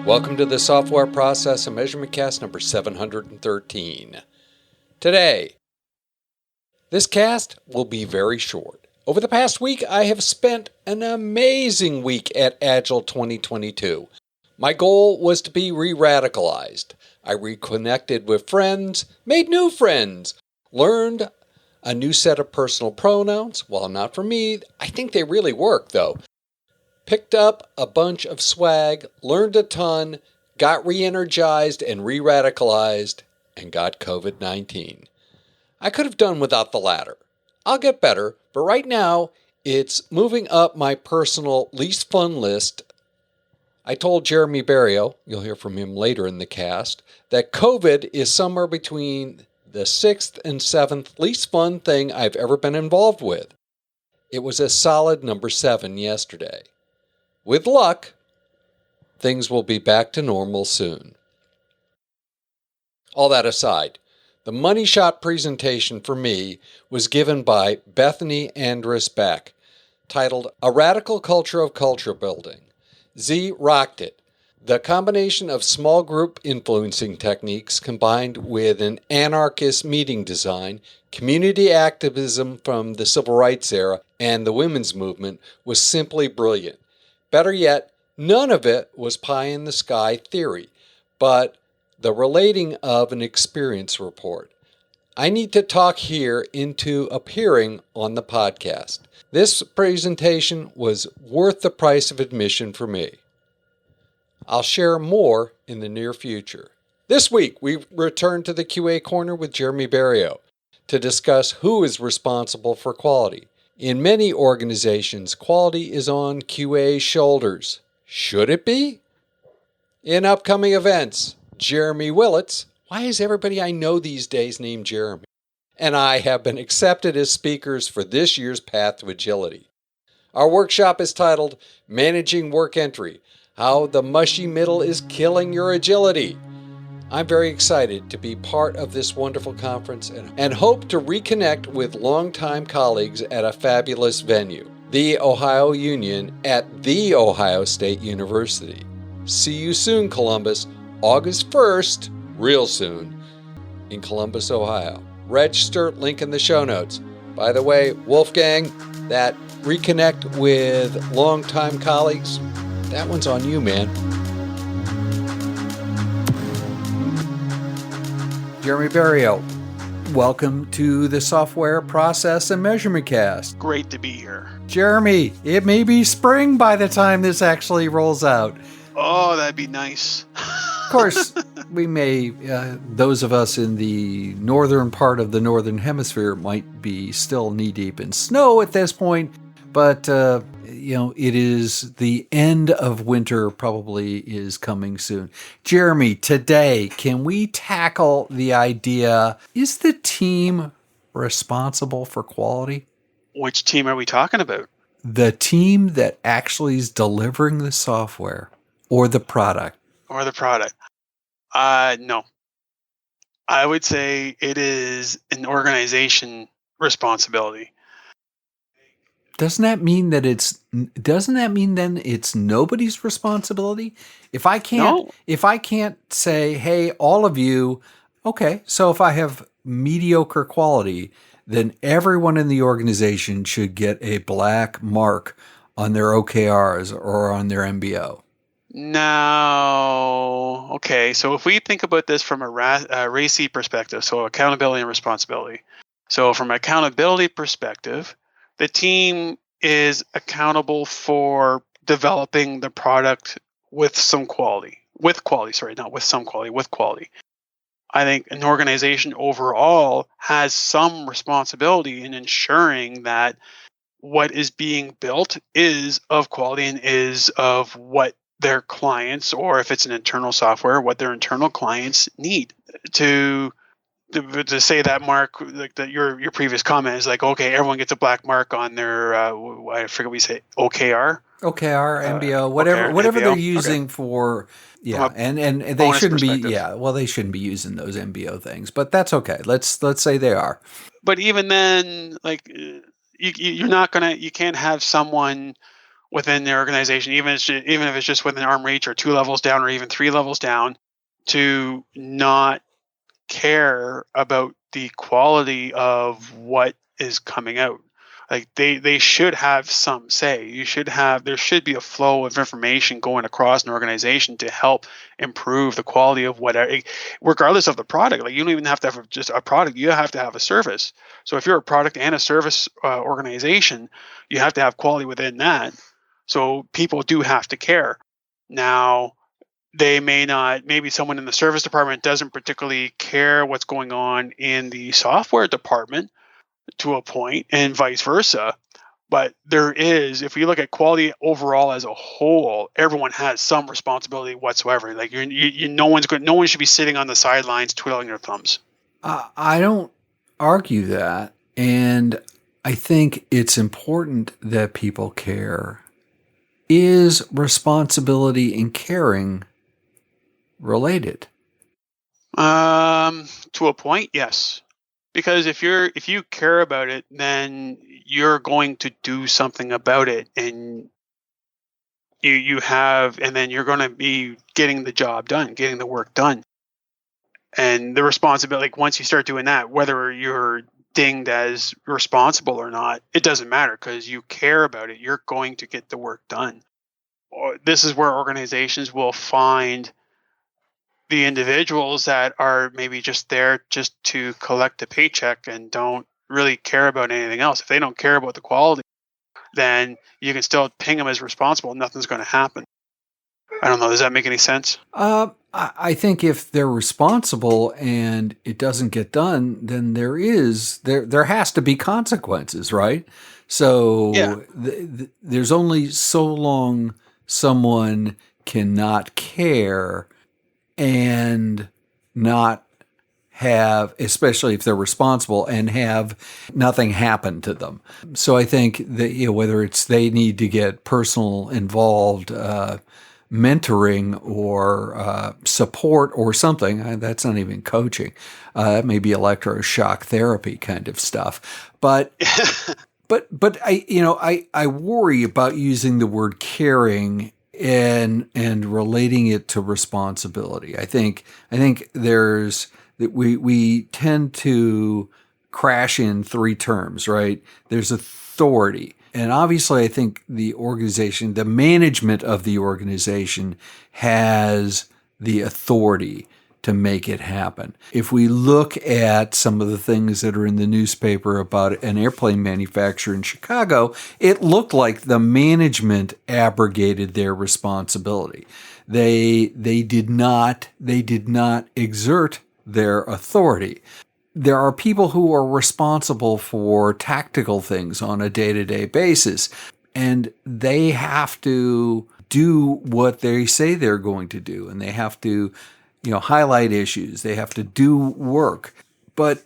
Welcome to the Software Process and Measurement Cast number 713. Today, this cast will be very short. Over the past week, I have spent an amazing week at Agile 2022. My goal was to be re-radicalized. I reconnected with friends, made new friends, learned a new set of personal pronouns. Well, not for me. I think they really work, though. Picked up a bunch of swag, learned a ton, got re-energized and re-radicalized, and got COVID-19. I could have done without the latter. I'll get better, but right now, it's moving up my personal least fun list. I told Jeremy Berriault, you'll hear from him later in the cast, that COVID is somewhere between the 6th and 7th least fun thing I've ever been involved with. It was a solid number 7 yesterday. With luck, things will be back to normal soon. All that aside, the money shot presentation for me was given by Bethany Andres-Beck, titled A Radical Culture of Culture Building. Z rocked it. The combination of small group influencing techniques combined with an anarchist meeting design, community activism from the civil rights era, and the women's movement was simply brilliant. Better yet, none of it was pie-in-the-sky theory, but the relating of an experience report. I need to talk here into appearing on the podcast. This presentation was worth the price of admission for me. I'll share more in the near future. This week, we return to the QA Corner with Jeremy Berriault to discuss who is responsible for quality. In many organizations, quality is on QA's shoulders. Should it be? In upcoming events, Jeremy Willits, why is everybody I know these days named Jeremy? And I have been accepted as speakers for this year's Path to Agility. Our workshop is titled Managing Work Entry, How the Mushy Middle is Killing Your Agility. I'm very excited to be part of this wonderful conference and hope to reconnect with longtime colleagues at a fabulous venue, the Ohio Union at The Ohio State University. See you soon, Columbus, August 1st, real soon, in Columbus, Ohio. Register, link in the show notes. By the way, Wolfgang, that reconnect with longtime colleagues, that one's on you, man. Jeremy Berriault, welcome to the Software Process and Measurement Cast. Great to be here. Jeremy, it may be spring by the time this actually rolls out. Oh, that'd be nice. Of course, we may, those of us in the northern part of the northern hemisphere might be still knee-deep in snow at this point, but it is the end of winter probably is coming soon. Jeremy, today, can we tackle the idea, is the team responsible for quality? Which team are we talking about? The team that actually is delivering the software or the product. No. I would say it is an organization responsibility. Doesn't that mean then it's nobody's responsibility? If I can't say, hey, all of you, okay, so if I have mediocre quality, then everyone in the organization should get a black mark on their OKRs or on their MBO. No. Okay, so if we think about this from a RACI perspective, so accountability and responsibility. So from an accountability perspective, the team is accountable for developing the product with quality. I think an organization overall has some responsibility in ensuring that what is being built is of quality and is of what their clients, or if it's an internal software, what their internal clients need to say that mark, like that your previous comment is like, okay, everyone gets a black mark on their I forget what we say, OKR, MBO, whatever MBO. They're using for and they shouldn't be they shouldn't be using those MBO things, but that's okay. Let's say they are. But even then, like you can't have someone within the organization, even if it's just within arm reach or 2 levels down or even 3 levels down, to not care about the quality of what is coming out. Like they should have some say. There should be a flow of information going across an organization to help improve the quality of whatever, regardless of the product. Like you don't even have to have just a product, you have to have a service. So if you're a product and a service organization, you have to have quality within that. So people do have to care. Now, they may not, maybe someone in the service department doesn't particularly care what's going on in the software department to a point, and vice versa. But there is, if we look at quality overall as a whole, everyone has some responsibility whatsoever. Like no one should be sitting on the sidelines twiddling their thumbs. I don't argue that, and I think it's important that people care. Is responsibility and caring related? To a point, yes. Because if you care about it, then you're going to do something about it, and then you're going to be getting the job done, getting the work done. And the responsibility, like once you start doing that, whether you're dinged as responsible or not, it doesn't matter because you care about it. You're going to get the work done. This is where organizations will find the individuals that are maybe just there just to collect a paycheck and don't really care about anything else. If they don't care about the quality, then you can still ping them as responsible and nothing's going to happen. I don't know. Does that make any sense? I think if they're responsible and it doesn't get done, then there has to be consequences, right? So yeah. There's only so long someone cannot care and not have, especially if they're responsible, and have nothing happen to them. So I think that whether it's they need to get personal involved, mentoring or support or something, that's not even coaching. That may be electroshock therapy kind of stuff. But but I worry about using the word caring and relating it to responsibility. I think there's that we tend to crash in three terms, right? There's authority. And obviously I think the organization, the management of the organization has the authority to make it happen. If we look at some of the things that are in the newspaper about an airplane manufacturer in Chicago, it looked like the management abrogated their responsibility. They did not exert their authority. There are people who are responsible for tactical things on a day-to-day basis, and they have to do what they say they're going to do, and they have to highlight issues. They have to do work. But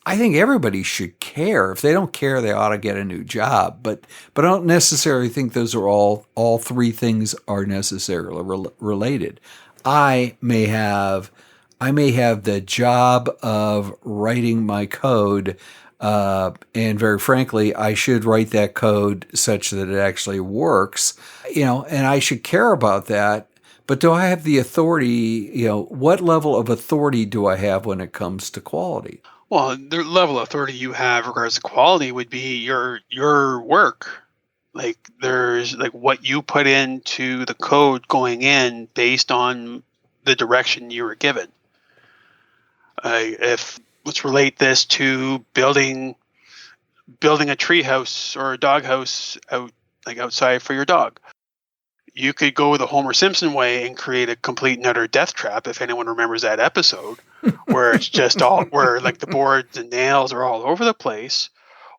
I think everybody should care. If they don't care, they ought to get a new job. But I don't necessarily think those are all three things are necessarily related. I may have the job of writing my code, and very frankly, I should write that code such that it actually works, and I should care about that. But do I have the authority, what level of authority do I have when it comes to quality? Well, the level of authority you have regards to quality would be your work. Like there's like what you put into the code going in based on the direction you were given. If let's relate this to building a tree house or a doghouse outside for your dog. You could go the Homer Simpson way and create a complete and utter death trap, if anyone remembers that episode, where it's just where like the boards and nails are all over the place.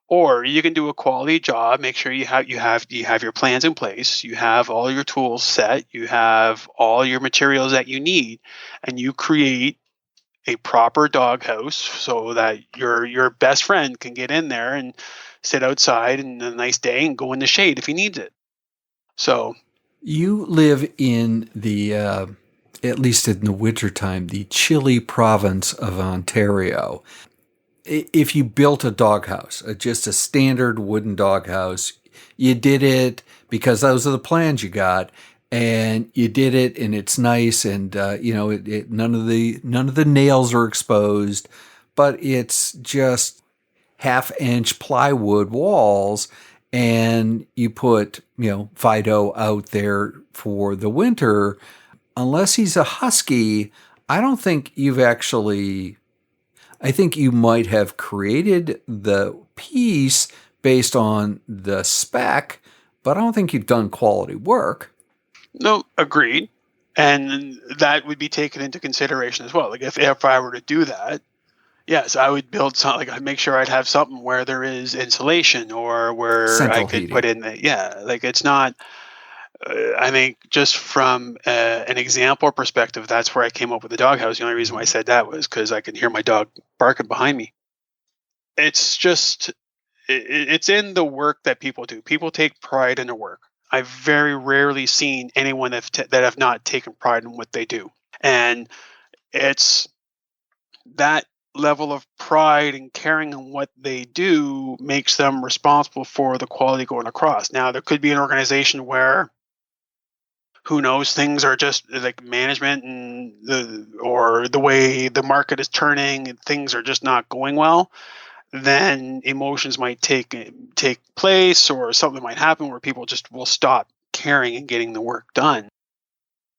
Or you can do a quality job, make sure you have your plans in place, you have all your tools set, you have all your materials that you need, and you create a proper doghouse so that your best friend can get in there and sit outside in a nice day and go in the shade if he needs it. So you live in the, at least in the wintertime, the chilly province of Ontario. If you built a doghouse, just a standard wooden doghouse, you did it because those are the plans you got, and you did it, and it's nice, and none of the nails are exposed, but it's just half-inch plywood walls, and you put Fido out there for the winter. Unless he's a husky, I don't think you've actually. I think you might have created the piece based on the spec, but I don't think you've done quality work. No, agreed. And that would be taken into consideration as well. Like if I were to do that, yes, I would build something. Like I'd make sure I'd have something where there is insulation or where Central I could heating. put in like it's not. I think just from an example perspective, that's where I came up with the doghouse. The only reason why I said that was because I could hear my dog barking behind me. It's just, it's in the work that people do. People take pride in their work. I've very rarely seen anyone that have not taken pride in what they do. And it's that level of pride and caring in what they do makes them responsible for the quality going across. Now, there could be an organization where, who knows, things are just like management and the way the market is turning and things are just not going well. Then emotions might take place, or something might happen where people just will stop caring and getting the work done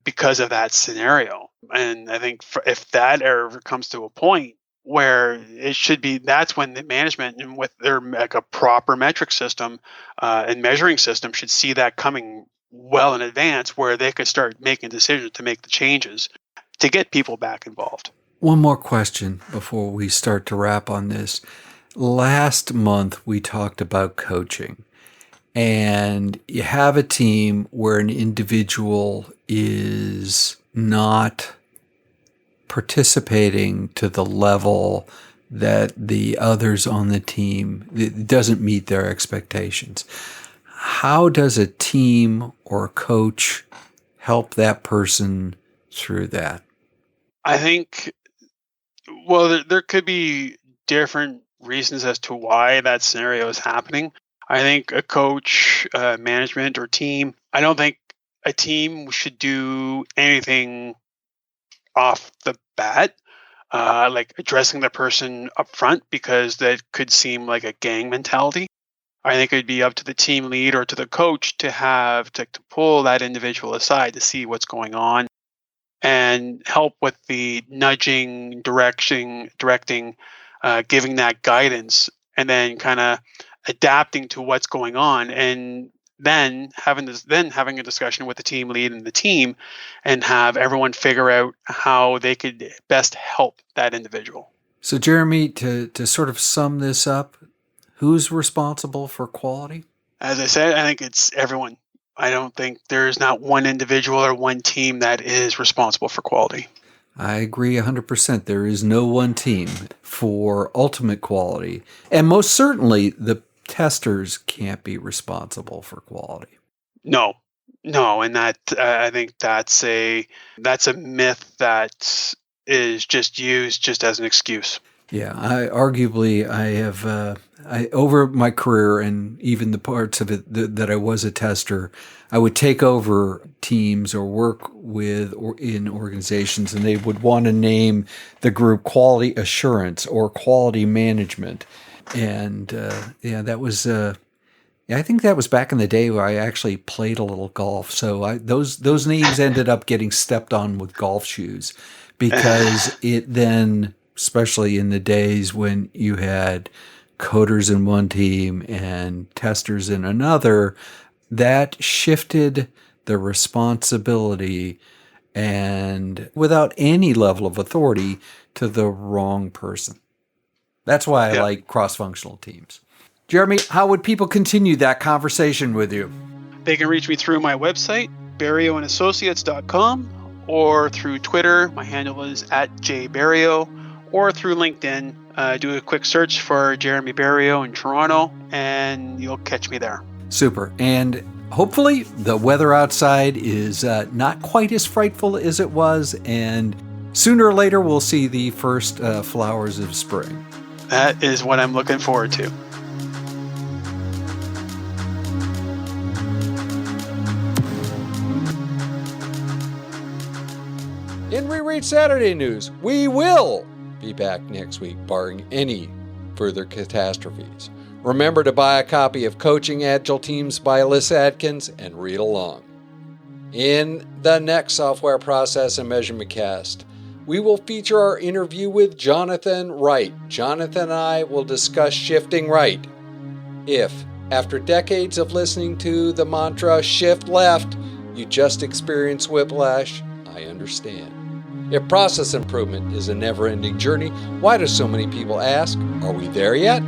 because of that scenario. And I think if that ever comes to a point where it should be, that's when the management and with their like a proper metric system and measuring system should see that coming well in advance, where they could start making decisions to make the changes to get people back involved. One more question before we start to wrap on this. Last month, we talked about coaching, and you have a team where an individual is not participating to the level that the others on the team, it doesn't meet their expectations. How does a team or a coach help that person through that? I think, well, there could be different reasons as to why that scenario is happening. I think a coach, management, or team, I don't think a team should do anything off the bat, like addressing the person up front, because that could seem like a gang mentality. I think it'd be up to the team lead or to the coach to have to pull that individual aside to see what's going on and help with the nudging, directing, giving that guidance, and then kind of adapting to what's going on, and then having a discussion with the team lead and the team, and have everyone figure out how they could best help that individual. So, Jeremy, to sort of sum this up, who's responsible for quality? As I said, I think it's everyone. I don't think there's not one individual or one team that is responsible for quality. I agree 100%. There is no one team for ultimate quality. And most certainly, the testers can't be responsible for quality. No. And that I think that's a myth that is just used just as an excuse. Yeah, I have over my career, and even the parts of it that I was a tester, I would take over teams or work with in organizations, and they would want to name the group quality assurance or quality management. And that was I think that was back in the day where I actually played a little golf. So those names ended up getting stepped on with golf shoes, because it then, especially in the days when you had coders in one team and testers in another, that shifted the responsibility, and without any level of authority, to the wrong person. That's why I like cross-functional teams. Jeremy, how would people continue that conversation with you? They can reach me through my website, berriaultandassociates.com, or through Twitter. My handle is @jberriault, or through LinkedIn. Do a quick search for Jeremy Berriault in Toronto, and you'll catch me there. Super. And hopefully the weather outside is not quite as frightful as it was, and sooner or later we'll see the first flowers of spring. That is what I'm looking forward to. In Reread Saturday News, we will be back next week, barring any further catastrophes. Remember to buy a copy of Coaching Agile Teams by Alyssa Atkins and read along. In the next Software Process and Measurement Cast, we will feature our interview with Jonathan Wright. Jonathan and I will discuss shifting right. If, after decades of listening to the mantra shift left, you just experience whiplash, I understand. If process improvement is a never-ending journey, why do so many people ask, are we there yet?